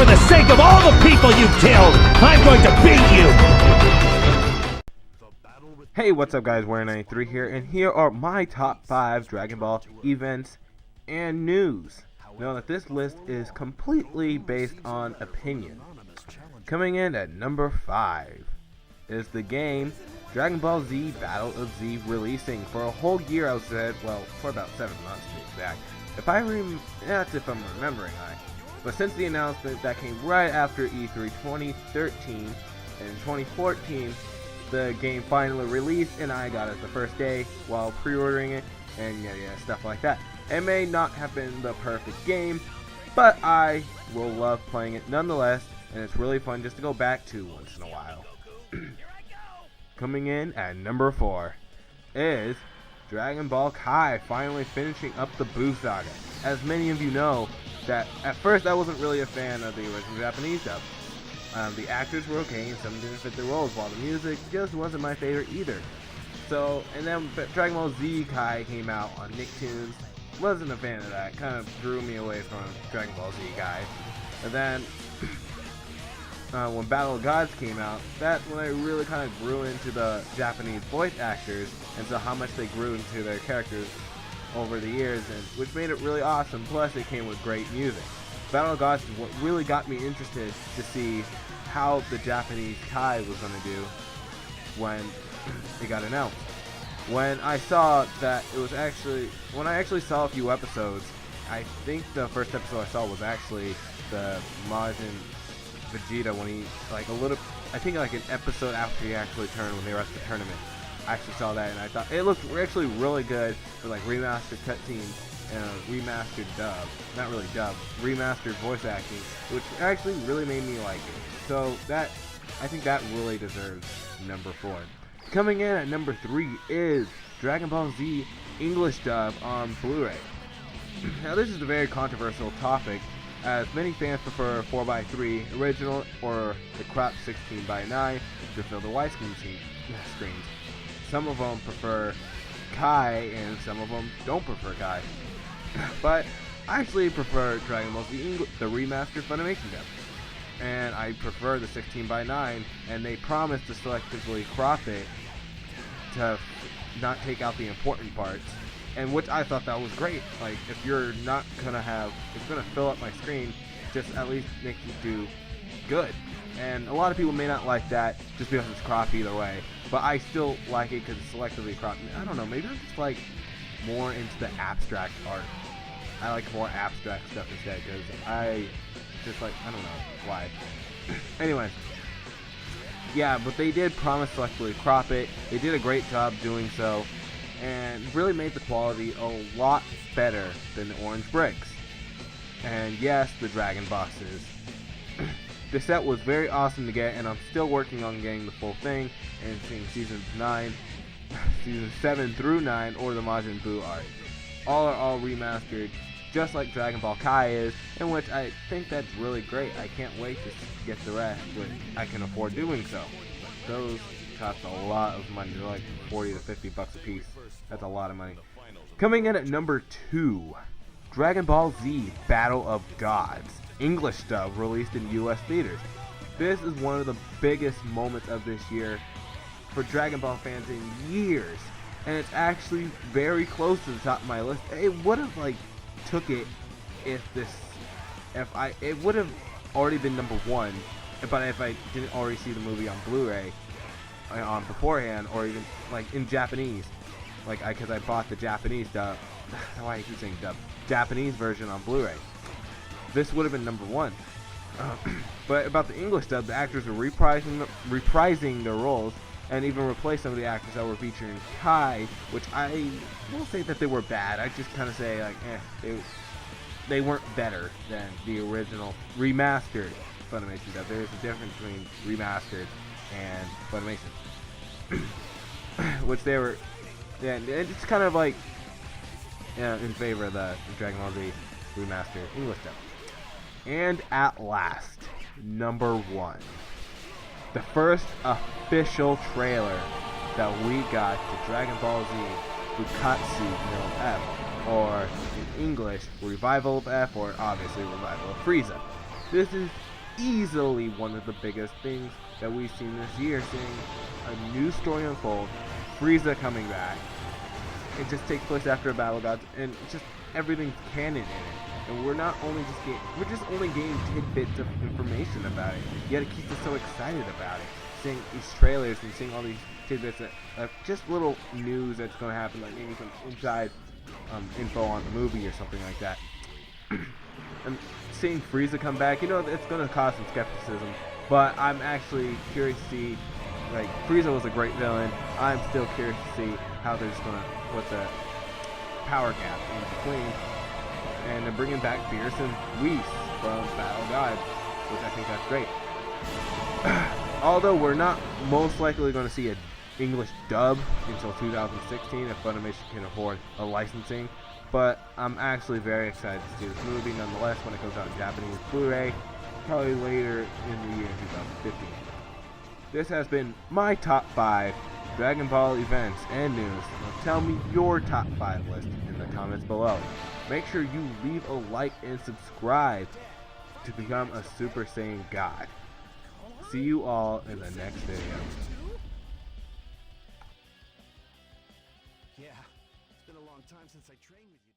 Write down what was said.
for the sake of all the people you've killed, I'm going to beat you! Hey, what's up guys, Warrior93 here, and here are my top 5 Dragon Ball events and news. Know that this list is completely based on opinion. Coming in at number 5 is the game Dragon Ball Z Battle of Z releasing for a whole year, I said, well, for about 7 months to be exact. That's if I'm remembering right. But since the announcement that came right after E3 2013 and 2014, the game finally released and I got it the first day while pre-ordering it and yeah, stuff like that. It may not have been the perfect game, but I will love playing it nonetheless, and it's really fun just to go back to once in a while. Coming in at number 4 is Dragon Ball Kai finally finishing up the Buu saga. As many of you know, that at first I wasn't really a fan of the original Japanese dub. The actors were okay and some didn't fit their roles, while the music just wasn't my favorite either. So, and then Dragon Ball Z Kai came out on Nicktoons. Wasn't a fan of that. Kind of drew me away from Dragon Ball Z Kai. And then when Battle of Gods came out, that's when I really kind of grew into the Japanese voice actors and saw how much they grew into their characters over the years, and which made it really awesome. Plus, it came with great music. Battle of Gods is what really got me interested to see how the Japanese Kai was going to do when it got announced. When I saw that it was when I actually saw a few episodes, I think the first episode I saw was actually the Majin Vegeta when he, I think like an episode after he actually turned when they were at the tournament. I actually saw that and I thought it looked actually really good for like remastered cutscenes and a remastered dub. Not really dub, remastered voice acting, which actually really made me like it. So I think that really deserves number 4. Coming in at number 3 is Dragon Ball Z English dub on Blu-ray. Now this is a very controversial topic, as many fans prefer 4:3 original or the cropped 16:9 to fill the widescreen screens. Some of them prefer Kai and some of them don't prefer Kai. But I actually prefer Dragon Ball Z the remastered Funimation dub. And I prefer the 16:9, and they promised to selectively crop it to not take out the important parts, and which I thought that was great. Like, if you're not gonna it's gonna fill up my screen, just at least make you do good. And a lot of people may not like that just because it's cropped either way, but I still like it because it's selectively cropped. I don't know, maybe I'm just like more into the abstract art. I like more abstract stuff instead, because I don't know why. Anyways, yeah, but they did promise to selectively crop it. They did a great job doing so, and really made the quality a lot better than the orange bricks. And yes, the dragon boxes. The set was very awesome to get, and I'm still working on getting the full thing and seeing season 7 through 9, or the Majin Buu art. All remastered, just like Dragon Ball Kai is, in which I think that's really great. I can't wait to get the rest when I can afford doing so. Those cost a lot of money. They're like 40 to 50 bucks a piece. That's a lot of money. Coming in at number 2, Dragon Ball Z Battle of Gods English dub released in US theaters. This is one of the biggest moments of this year for Dragon Ball fans in years, and it's actually very close to the top of my list. It would have took it it would have already been number 1, but if I didn't already see the movie on Blu-ray on beforehand, or even in Japanese, because I bought the Japanese dub. Why I keep saying dub? Japanese version on Blu-ray. This would have been number 1. But about the English dub, the actors were reprising their roles, and even replaced some of the actors that were featured in Kai, which I won't say that they were bad. I just kind of say they weren't better than the original remastered Funimation dub. There is a difference between remastered and Funimation, which they were. Yeah, it's kind of in favor of the Dragon Ball Z remastered English dub. And at last, number 1. The first official trailer that we got to Dragon Ball Z Bukatsu no F, or in English, Revival of F, or obviously Revival of Frieza. This is easily one of the biggest things that we've seen this year, seeing a new story unfold, Frieza coming back. It just takes place after a Battle Gods, and just everything's canon in it. And we're not only just only getting tidbits of information about it, yet it keeps us so excited about it. Seeing these trailers and seeing all these tidbits that just little news that's going to happen, like maybe some inside info on the movie or something like that. And seeing Frieza come back, it's going to cause some skepticism, but I'm actually curious to see, like, Frieza was a great villain. I'm still curious to see how they're just going to, what the power gap in between. And they're bringing back Beerus and Whis from Battle Gods, which I think that's great. Although we're not most likely going to see an English dub until 2016 if Funimation can afford a licensing. But I'm actually very excited to see this movie nonetheless when it comes out in Japanese Blu-ray, probably later in the year 2015. This has been my top 5 Dragon Ball events and news. Now tell me your top 5 list in the comments below. Make sure you leave a like and subscribe to become a Super Saiyan God. See you all in the next video. Yeah, it's been a long time since I trained with you.